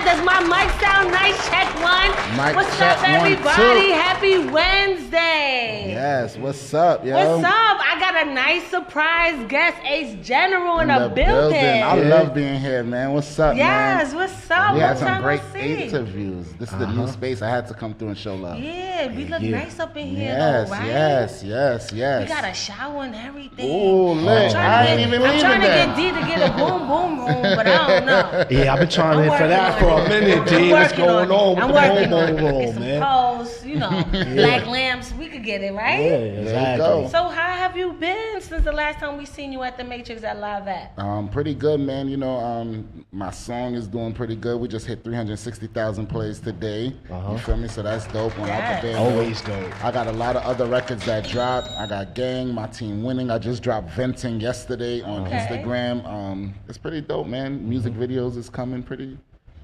Does my mic sound nice? Check one. Mic What's check up, 1, everybody? 2. Happy Wednesday. Yes, what's up, yo? What's up? I got a nice surprise guest, Ace General in the building. I love being here, man. What's up, man? Yes, what's up? We had Long some time great no see. interviews. This is the new space. I had to come through and show love. Yeah, we look nice up in here, Yes, though, right? yes. We got a shower and everything. Ooh, look, I ain't even leaving I'm trying to that. get D to get a boom boom room, but I don't know. Yeah, I've been trying to for that for a minute, D. What's going on with the boom Get some man? poles, black lamps. We could get it, right? Yeah, There you exactly. go. So how have you been since the last time we seen you at the Matrix at Live at? Pretty good, man. My song is doing pretty good. We just hit 360,000 plays today. You feel me? So that's dope. On Out the Band. Always dope. I got a lot of other records that dropped. I got Gang, My Team Winning. I just dropped Venting yesterday on Instagram. It's pretty dope, man. Music videos is coming pretty,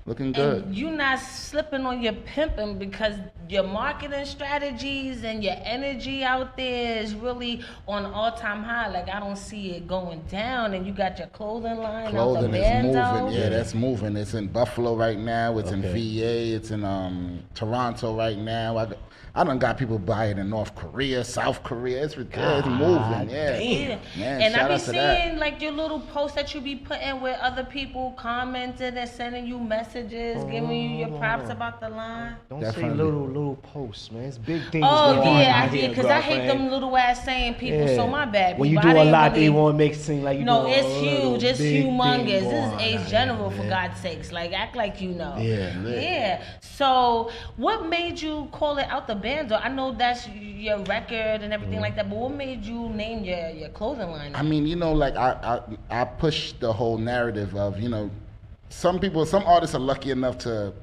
looking good. And you not slipping on your pimping because your marketing strategies and your energy out there is really on all-time high. Like, I don't see it going down. And you got your clothing line Clothing out the is bando. moving. Yeah, that's moving. It's in Buffalo right now. It's in VA. It's in Toronto right now. I done got people buying in North Korea, South Korea. It's moving. Yeah. Yeah. Man, And I shout be out to that. seeing like your little posts that you be putting where other people commenting and sending you messages, giving you your props about the line. Don't Definitely. say little posts, man. It's big things Oh going on yeah, I out did, here, because I hate girlfriend. them little ass saying people. So my bad. When you people. do I a didn't lot, really- they want to make it seem like you No, do it's a little huge. It's big humongous. thing This going is on Ace out General, here, for man. God's sakes. Like, act like you know. Yeah. So, what made you call it Out the Bando? I know that's your record and everything like that, but what made you name your clothing line? I mean, like I push the whole narrative of, some artists are lucky enough to,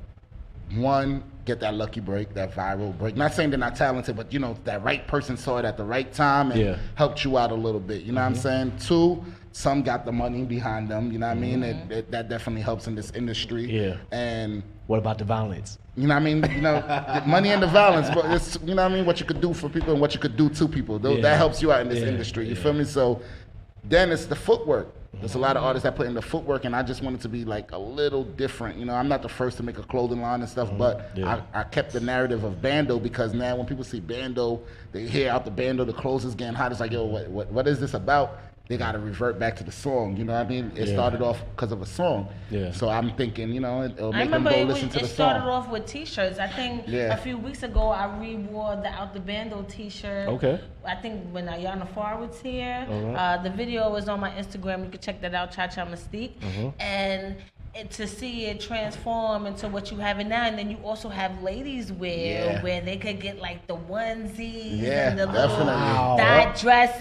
one, get that lucky break, that viral break. Not saying they're not talented, but that right person saw it at the right time and helped you out a little bit. You know what I'm saying? Two, some got the money behind them. You know what I mean? That definitely helps in this industry. Yeah. And What about the violence? you know what I mean? The money and the violence, but it's, you know what I mean? What you could do for people and what you could do to people. That helps you out in this industry. You feel me? So then it's the footwork. There's a lot of artists that put in the footwork, and I just wanted to be like a little different. I'm not the first to make a clothing line and stuff, but I kept the narrative of Bando, because now when people see Bando, they hear Out the Bando, the clothes is getting hot. It's like, yo, what is this about? They got to revert back to the song. You know what I mean? It started off because of a song. Yeah. So I'm thinking, it'll I make them remember go listen to the it started song. off with T-shirts. I think a few weeks ago I re-wore the Out the Bando T-shirt. Okay. I think when Ayana Farr was here. The video was on my Instagram. You can check that out, Cha Cha Mystique. And to see it transform into what you have it now, and then you also have ladies wear where they could get like the onesies and the little dot dresses.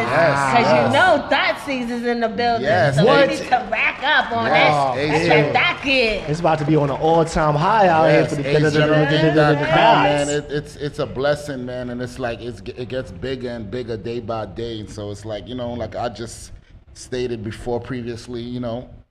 Because dot season's in the building. So we need to rack up on that. That's your docket. It's about to be on an all-time high out here for the man. It's a blessing, man, and it's like it gets bigger and bigger day by day. And so it's like, like I just stated before previously,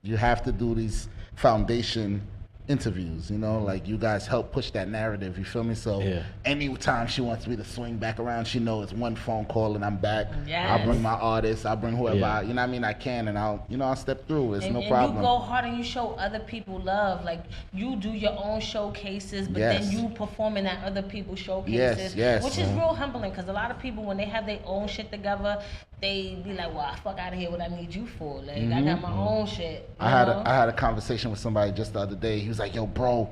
you have to do these foundation interviews, like you guys help push that narrative, you feel me? So anytime she wants me to swing back around, she knows it's one phone call and I'm back. I'll bring my artists, I'll bring whoever I can, and I'll step through. It's no problem. And you go hard and you show other people love. Like, you do your own showcases, but then you performing at other people's showcases, which is real humbling, because a lot of people, when they have their own shit together, they be like, well, fuck out of here, what I need you for? Like, I got my own shit. I had a conversation with somebody just the other day. He was like, yo, bro,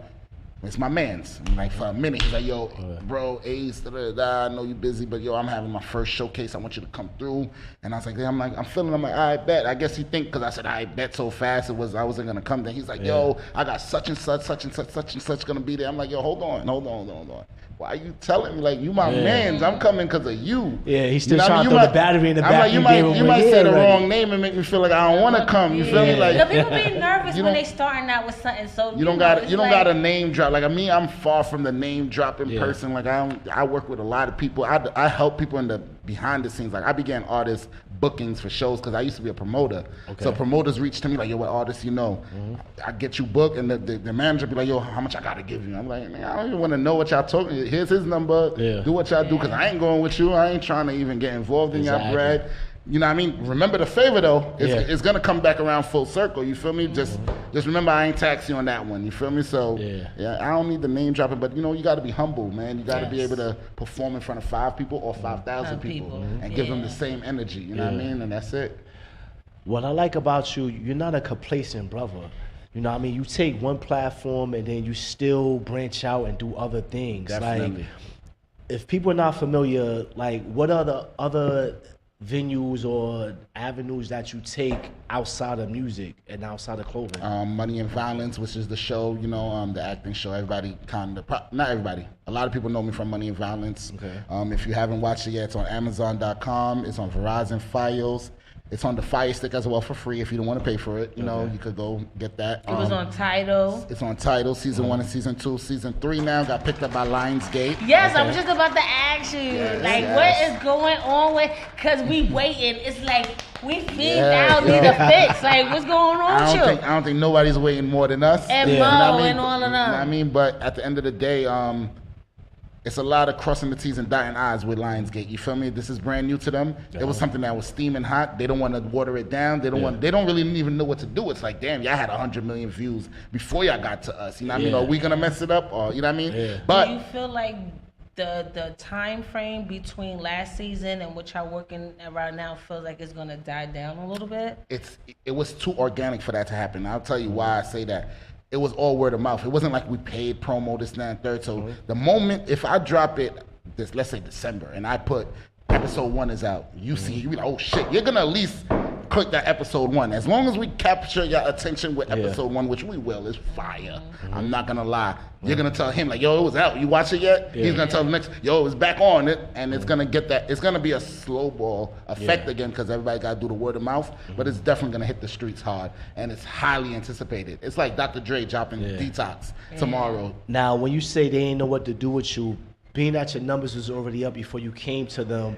it's my man's. I'm like, for a minute, he's like, yo, bro, Ace, I know you busy, but yo, I'm having my first showcase. I want you to come through. And I was like, I'm like, I bet. I guess he think, because I said, I bet so fast, I wasn't going to come there. He's like, yo, I got such and such going to be there. I'm like, yo, hold on. Why are you telling me? Like, you my mans. I'm coming because of you. Yeah, he's still trying to throw the battery in the back. You might say the wrong name and make me feel like I don't want to come. You feel me? Like, the people be nervous when they starting out with something. So you don't got a name drop. Like, I'm far from the name dropping person. Like, I work with a lot of people. I help people in the behind the scenes. Like, I began artist bookings for shows because I used to be a promoter. So promoters reach to me like, yo, what artists you know? I get you booked, and the manager be like, yo, how much I gotta give you? I'm like, man, I don't even want to know what y'all talking. Here's his number. Do what y'all do, because I ain't going with you. I ain't trying to even get involved in your bread. You know what I mean? Remember the favor though. It's gonna come back around full circle. You feel me? Just just remember I ain't tax you on that one. You feel me? So yeah, I don't need the name dropping, but you know, you got to be humble, man. You got to be able to perform in front of 5 people or 5,000 people and give them the same energy. You know what I mean? And that's it. What I like about you, you're not a complacent brother. You know what I mean? You take one platform and then you still branch out and do other things. Definitely. Like, if people are not familiar, like, what are the other venues or avenues that you take outside of music and outside of clothing? Money and Violence, which is the show, you know, the acting show. Everybody kind of, not everybody. A lot of people know me from Money and Violence. Okay. If you haven't watched it yet, it's on Amazon.com. It's on Verizon Fios. It's on the Fire Stick as well for free. If you don't want to pay for it, you know, you could go get that. It was on Tidal. It's on Tidal, season 1 and season 2. Season 3 now got picked up by Lionsgate. Yes, I was just about to ask you, what is going on with? Cause we waiting. It's like we fiend out, need a fix. Like, what's going on with you? I don't think nobody's waiting more than us. And Mo you know what I mean? and all of them. You know what I mean? But at the end of the day, it's a lot of crossing the T's and dotting I's with Lionsgate. You feel me? This is brand new to them. It was something that was steaming hot. They don't want to water it down. They don't They don't really even know what to do. It's like, damn, y'all had 100 million views before y'all got to us. You know what I mean? Are we gonna mess it up? Or you know what I mean? Yeah. But do you feel like the time frame between last season and what y'all working around now feels like it's gonna die down a little bit? it was too organic for that to happen. I'll tell you why I say that. It was all word of mouth. It wasn't like we paid promo, this, that, and third. So the moment, if I drop it, let's say December, and I put episode 1 is out, you see, you be like, oh shit, you're gonna at least click that episode 1. As long as we capture your attention with episode 1, which we will, is fire. I'm not gonna lie. You're gonna tell him like, yo, it was out. You watch it yet? He's gonna tell the next, yo, it was back on it, and it's gonna get that. It's gonna be a slow ball effect again because everybody gotta do the word of mouth. But it's definitely gonna hit the streets hard, and it's highly anticipated. It's like Dr. Dre dropping Detox tomorrow. Now, when you say they didn't know what to do with you, being that your numbers was already up before you came to them,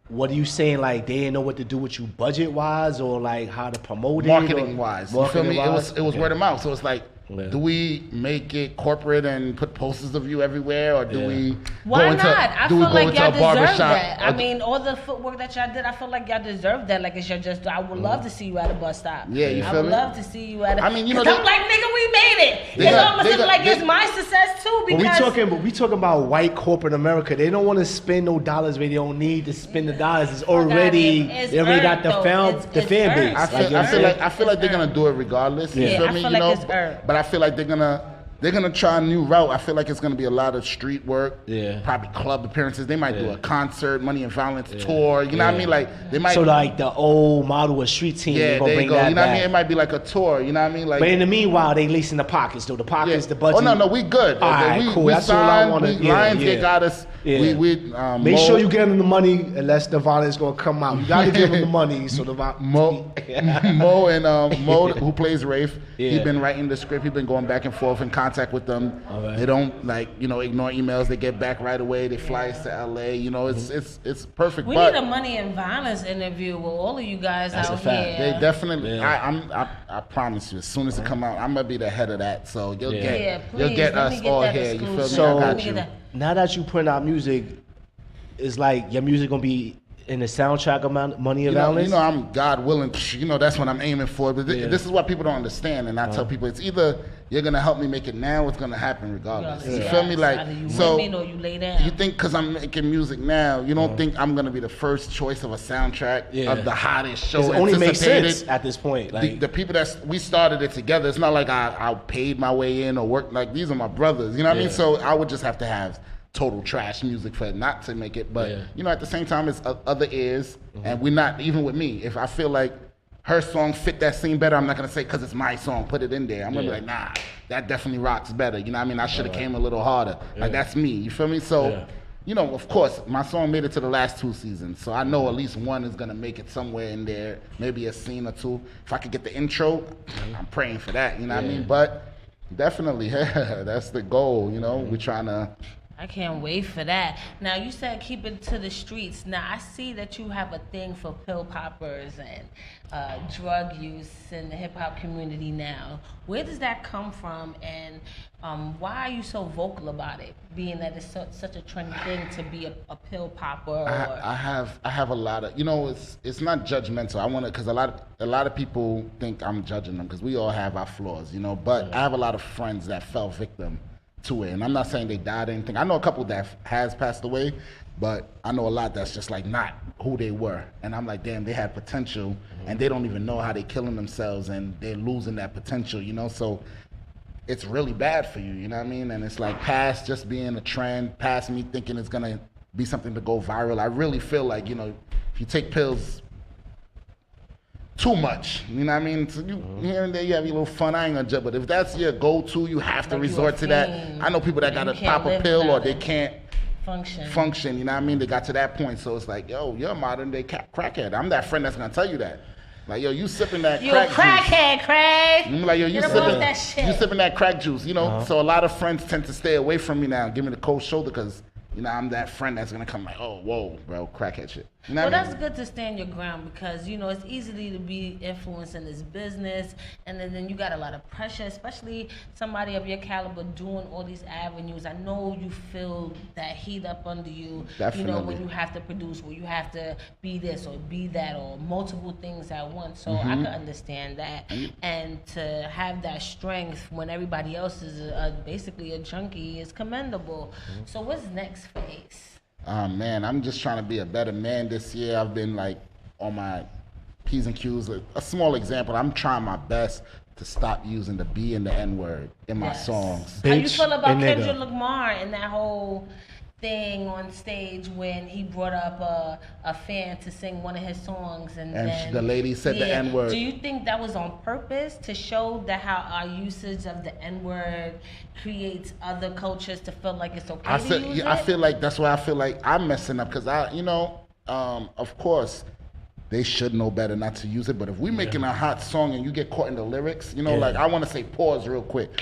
what are you saying? Like, they didn't know what to do with you budget wise, or like how to promote it? Marketing wise. You feel me? It was word of mouth. So it's like, do we make it corporate and put posters of you everywhere, or do we Why go into, not? I do feel we go like into y'all a deserve barbershop? that. I mean, all the footwork that y'all did, I feel like y'all deserve that. Like, it's your just. I would love to see you at a bus stop. Yeah, you I feel would me? love to see you at. I mean, you know, I'm like, nigga, we made it. It's almost like it's my success too. Because but we talking about white corporate America. They don't want to spend no dollars where they don't need to spend the dollars. It's already they already got the fan base. I feel like they're gonna do it regardless. You feel me? I feel like it's earned. But I feel like they're gonna try a new route. I feel like it's gonna be a lot of street work. Yeah. Probably club appearances. They might do a concert, Money and Violence tour. You know what I mean? Like they might. So like the old model of Street Team. Yeah, gonna there bring you go. that You know what I back. mean? It might be like a tour. You know what I mean? Like. But in the meanwhile, they lacing the pockets though. The pockets, the budget. Oh no, we good. All right, cool. We That's all I signed. wanna- Lionsgate got us. Yeah. Mo, Make sure you get them the money, unless the violence gonna come out. You gotta give them the money so the Mo and Mo, who plays Rafe, he's been writing the script. He's been going back and forth in contact with them. Right. They don't ignore emails. They get back right away. They fly us to LA. You know, it's perfect. we but need a Money and Violence interview with all of you guys That's out a fact. here. they definitely. I promise you, as soon as it come out, I'm gonna be the head of that. So you'll get please, get let me us get all that here. You feel me? exclusive. I So- got you. now that you put out music, it's like your music gonna be in the soundtrack of Money and Violence. I'm God willing. That's what I'm aiming for. But this is what people don't understand, and I tell people it's either you're gonna help me make it now, or it's gonna happen regardless. You feel me? Like Either you so. win or you lay down. You think because I'm making music now, you don't think I'm gonna be the first choice of a soundtrack of the hottest show? it only makes anticipated? sense at this point. Like The people we started it together. It's not like I paid my way in or worked. Like these are my brothers. You know what I mean? So I would just have to have total trash music for it not to make it. But at the same time, it's other ears, and we're not even with me. If I feel like her song fit that scene better, I'm not gonna say because it's my song, put it in there. I'm gonna be like, nah, that definitely rocks better. You know what I mean? I should have came a little harder. Like that's me. You feel me? So. Of course, my song made it to the last 2 seasons, so I know at least one is gonna make it somewhere in there, maybe a scene or two. If I could get the intro, I'm praying for that. You know what I mean? But definitely, that's the goal. We're trying to I can't wait for that. Now, you said keep it to the streets. Now, I see that you have a thing for pill poppers and drug use in the hip hop community now. Where does that come from, and why are you so vocal about it, being that it's such a trendy thing to be a pill popper? Or... I have a lot of, you know, it's not judgmental. I want to, because a lot of people think I'm judging them, because we all have our flaws, you know. But I have a lot of friends that fell victim to it, and I'm not saying they died or anything. I know a couple that has passed away, but I know a lot that's just like not who they were, and I'm like, damn, they had potential, and they don't even know how they're killing themselves, and they're losing that potential, you know. So it's really bad for you, you know what I mean? And it's like past just being a trend, past me thinking it's gonna be something to go viral. I really feel like, you know, if you take pills too much, you know what I mean? So you here and there you have your little fun. I ain't gonna judge, but if that's your go-to, you have to Like resort to that. I know people that gotta pop a pill or they can't function. You know what I mean? They got to that point, so it's like, yo, you're a modern day crackhead. I'm that friend that's gonna tell you that. Like, yo, you sipping that you crack crackhead, juice. Craig. I'm like, yo, you that shit. sipping that crack juice, you know? So a lot of friends tend to stay away from me now, give me the cold shoulder, because, you know, I'm that friend that's gonna come like, oh, whoa, bro, crackhead shit. You know Well, what I that's mean? good to stand your ground, because, you know, it's easy to be influenced in this business, and then you got a lot of pressure, especially somebody of your caliber doing all these avenues. I know you feel that heat up under you, Definitely. you know, when you have to produce, where you have to be this or be that or multiple things at once. So I can understand that. And to have that strength when everybody else is basically a junkie is commendable. So what's next phase? Man, I'm just trying to be a better man this year. I've been like on my P's and Q's. A small example, I'm trying my best to stop using the B and the N word in my songs. How you Bitch feel about and nigga. Kendrick Lamar and that whole thing on stage when he brought up a fan to sing one of his songs, and then the lady said the N-word. Do you think that was on purpose to show that how our usage of the N-word creates other cultures to feel like it's okay to use it? I feel like that's why I feel like I'm messing up, because of course they should know better not to use it. But if we making a hot song and you get caught in the lyrics, you know, like I want to say pause real quick.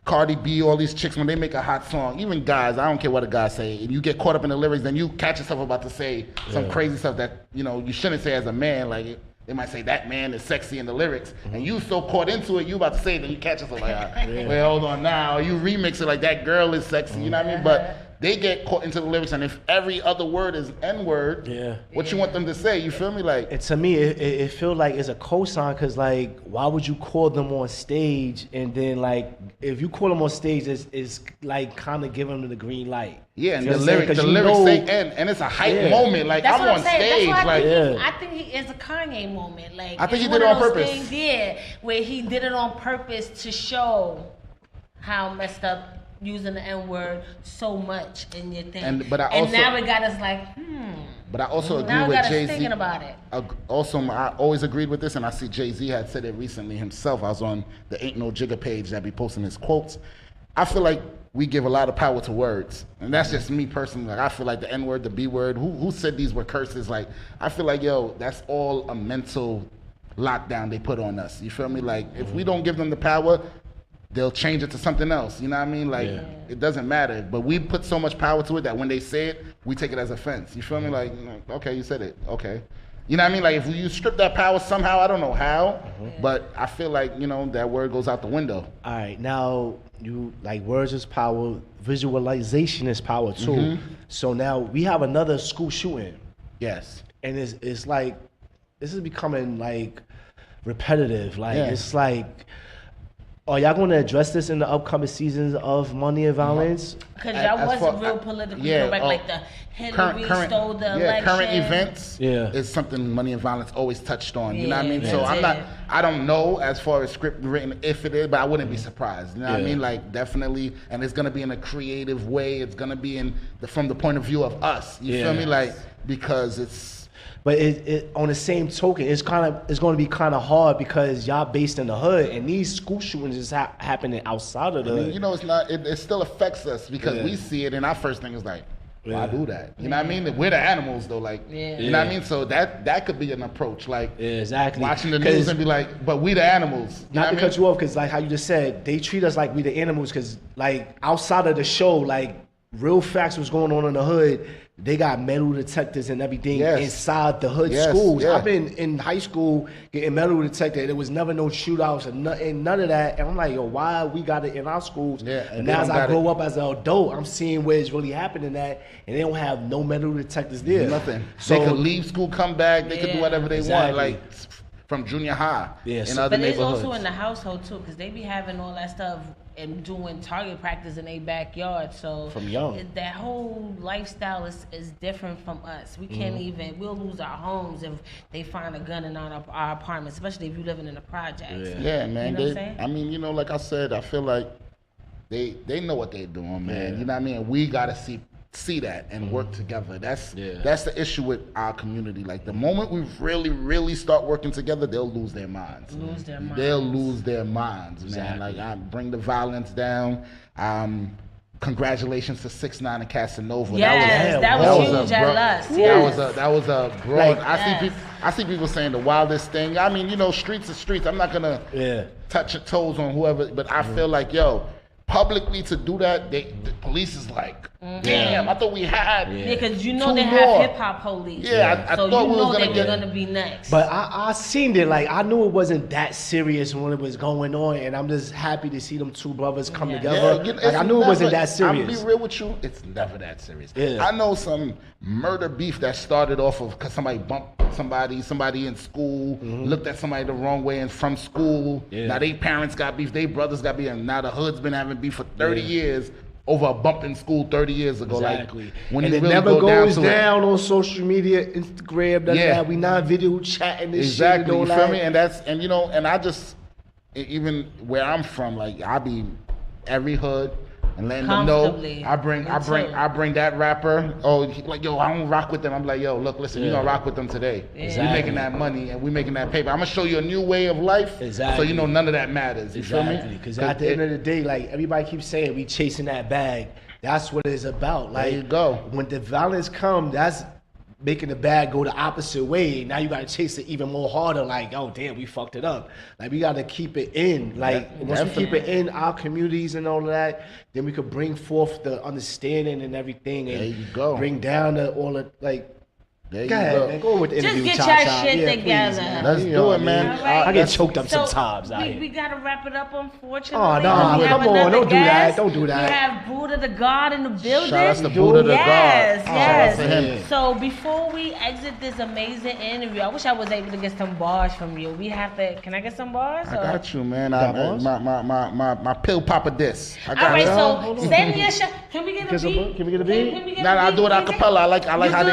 Cardi B, all these chicks, when they make a hot song, even guys, I don't care what a guy say, and you get caught up in the lyrics, then you catch yourself about to say some crazy stuff that, you know, you shouldn't say as a man. Like, they might say that man is sexy in the lyrics, and you so caught into it, you about to say it, then you catch yourself like, well, hold on now. You remix it like that girl is sexy, you know what I mean? But they get caught into the lyrics, and if every other word is N-word, what you want them to say? You feel me? Like, And to me, it feels like it's a cosign, because, like, why would you call them on stage? And then, like, if you call them on stage, it's like kind of giving them the green light. yeah, and You know the what I'm saying? lyrics 'Cause you say know- N, and it's a hype moment. Like, That's I'm what on saying. stage. That's why Like, I think he is a Kanye moment. Like, I think it's he did one it of on those purpose. Things, yeah, where he did it on purpose to show how messed up using the N-word so much in your thing. But I and also- now it got us like, But I also agree now it with got us Jay-Z. thinking about it. Also, I always agreed with this, and I see Jay-Z had said it recently himself. I was on the Ain't No Jigga page that be posting his quotes. I feel like we give a lot of power to words, and that's just me personally. Like, I feel like the N-word, the B-word, who said these were curses? Like, I feel like, yo, that's all a mental lockdown they put on us. You feel me? Like, if we don't give them the power, they'll change it to something else. You know what I mean? Like, it doesn't matter. But we put so much power to it that when they say it, we take it as offense. You feel me? Like, okay, you said it. Okay. You know what I mean? Like, if you strip that power somehow, I don't know how, but I feel like, you know, that word goes out the window. All right, now you like words is power, visualization is power too. So now we have another school shooting, Yes. and it's like this is becoming like repetitive. Like it's like, are y'all going to address this in the upcoming seasons of Money and Violence? Because y'all As wasn't far- real politically yeah, correct, like the Hillary stole the election. current events Yeah. is something Money and Violence always touched on. You know what I mean? Yeah, So it I did. don't know as far as script written if it is, but I wouldn't be surprised. You know what I Yeah. mean? Like, definitely, and it's gonna be in a creative way. It's gonna be from the point of view of us. You feel Yeah. me? Like, because it's. But it on the same token, it's going to be kind of hard because y'all based in the hood, and these school shootings is happening outside of the I mean, hood. you know, it's not. It still affects us because we see it, and our first thing is like, why do that? You know what I mean? We're the animals, though. Like, you know what I mean? So that could be an approach. Like, Exactly. watching the 'Cause- news and be like, but we the animals. You know Not what to I mean? cut you off, because like how you just said, they treat us like we the animals, because like outside of the show, like real facts what's going on in the hood, they got metal detectors and everything inside the hood schools. I've been in high school getting metal detected. There was never no shootouts and none of that. And I'm like, yo, why we got it in our schools? Yeah, and now as I grow up as an adult, I'm seeing where it's really happening at, and they don't have no metal detectors there. Nothing. So they could leave school, come back. They could do whatever they want. Like from junior high in other neighborhoods. But it's also in the household too, because they be having all that stuff and doing target practice in their backyard. So from young, that whole lifestyle is different from us. We can't even, we'll lose our homes if they find a gun in our apartments, especially if you're living in the projects. Yeah, man. You know what I'm saying? I mean, like I said, I feel like they know what they're doing, man. You know what I mean? We gotta see that and work together. That's the issue with our community. Like the moment we really start working together, they'll lose their minds. They'll lose their minds, man. Like I bring the violence down. Congratulations to 6ix9ine and Casanova. Yes, that was huge at us. That was a broad. I see people saying the wildest thing. I mean, streets are streets. I'm not gonna touch your toes on whoever, but I feel like, publicly to do that, the police is like, damn, I thought we had because they more. have hip-hop police. I thought we was gonna be next. But I seen it, like I knew it wasn't that serious when it was going on, and I'm just happy to see them two brothers come together. Like I knew it wasn't that serious. I'm gonna be real with you, it's never that serious. I know some murder beef that started off of because somebody bumped somebody in school, looked at somebody the wrong way and from school. Now they parents got beef, they brothers got beef, and now the hood's been having beef for 30 years over a bump in school 30 years ago. Exactly. Like when and it really never goes down on social media, Instagram, we not video chatting this shit. Exactly, you feel me? And and I just, even where I'm from, like I be every hood and letting them know. I bring that rapper. Oh, like yo, I don't rock with them. I'm like, yo, look, listen, you gonna rock with them today. We making that money and we making that paper. I'm gonna show you a new way of life. So none of that matters. You feel me? Because at the end of the day, like everybody keeps saying, we chasing that bag. That's what it's about. Like, there you go. When the violence come, that's making the bag go the opposite way. Now you gotta chase it even more harder. Like, oh damn, we fucked it up. Like we gotta keep it in. Like once we keep it in our communities and all of that, then we could bring forth the understanding and everything. And there you go. Bring down all the like. There you go ahead, man. Go with the interview. Just get your shit together. Please, let's do it, man. Right. I get choked up sometimes. We gotta wrap it up, unfortunately. Oh no, come on, don't do that. Don't do that. We have Buddha the God in the building. Shout out to Buddha the God. Yes. So before we exit this amazing interview, I wish I was able to get some bars from you. We have to. Can I get some bars? I got you, man. My pill popper diss. All right, so send me a shot. Can we get a beat? Can we get a beat? Nah, I do it a cappella. I like how they.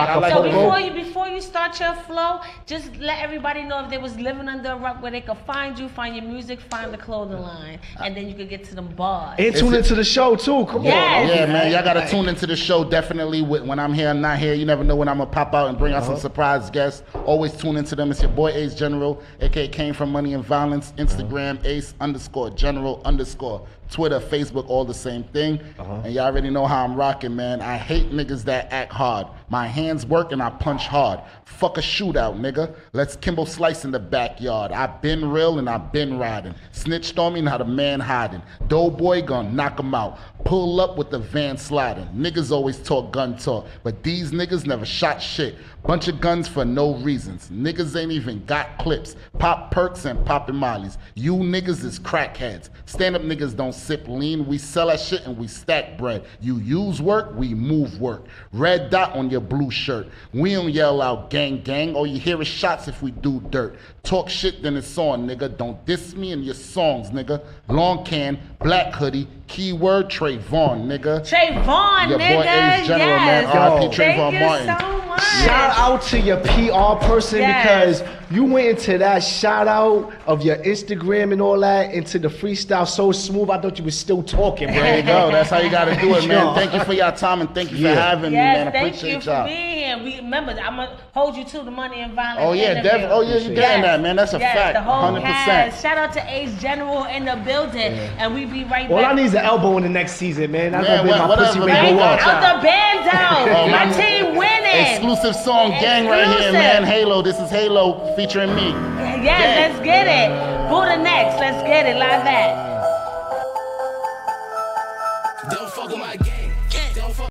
So before you start your flow, just let everybody know if they was living under a rock where they could find you, find your music, find the clothing line, and then you could get to them bars. And tune into the show too. Come on. Yeah, man. Y'all gotta tune into the show definitely. When I'm here, I'm not here. You never know when I'm gonna pop out and bring out some surprise guests. Always tune into them. It's your boy Ace General, aka Came From Money and Violence. Instagram Ace_General_. Twitter, Facebook, all the same thing. And y'all already know how I'm rocking, man. I hate niggas that act hard. My hands work and I punch hard. Fuck a shootout, nigga. Let's Kimbo Slice in the backyard. I been real and I been riding. Snitched on me, now the man hiding. Doughboy gon' knock him out. Pull up with the van sliding. Niggas always talk gun talk, but these niggas never shot shit. Bunch of guns for no reasons. Niggas ain't even got clips. Pop perks and poppin' mollies. You niggas is crackheads. Stand-up niggas don't sip lean. We sell that shit and we stack bread. You use work, we move work. Red dot on your blue shirt. We don't yell out gang gang. All you hear is shots if we do dirt. Talk shit, then it's on, nigga. Don't diss me in your songs, nigga. Long can, black hoodie, keyword Trayvon, nigga. Trayvon, your nigga. Boy Ace General, man. R.I.P. Trayvon Martin. Thank you so much. Shout out to your PR person because you went into that shout out of your Instagram and all that into the freestyle so smooth. I thought you were still talking, bro. There you go. That's how you got to do it, man. Thank you for your time and thank you for having me, man. I appreciate y'all. Thank you for being here. Remember, I'm going to hold you to the Money and Violence. Oh, yeah, definitely. Oh, yeah, you're getting that, man. That's a fact. The whole 100%. cast. Shout out to Ace General in the building. And we be right back. All I need is an elbow in the next season, man. That's gonna make my pussy Bang go up. out the band out. My team winning. Exclusive song gang right here, man. Halo. This is Halo featuring me. Yes, let's get it. Buddha next. Let's get it. Live back. Don't fuck with my gang.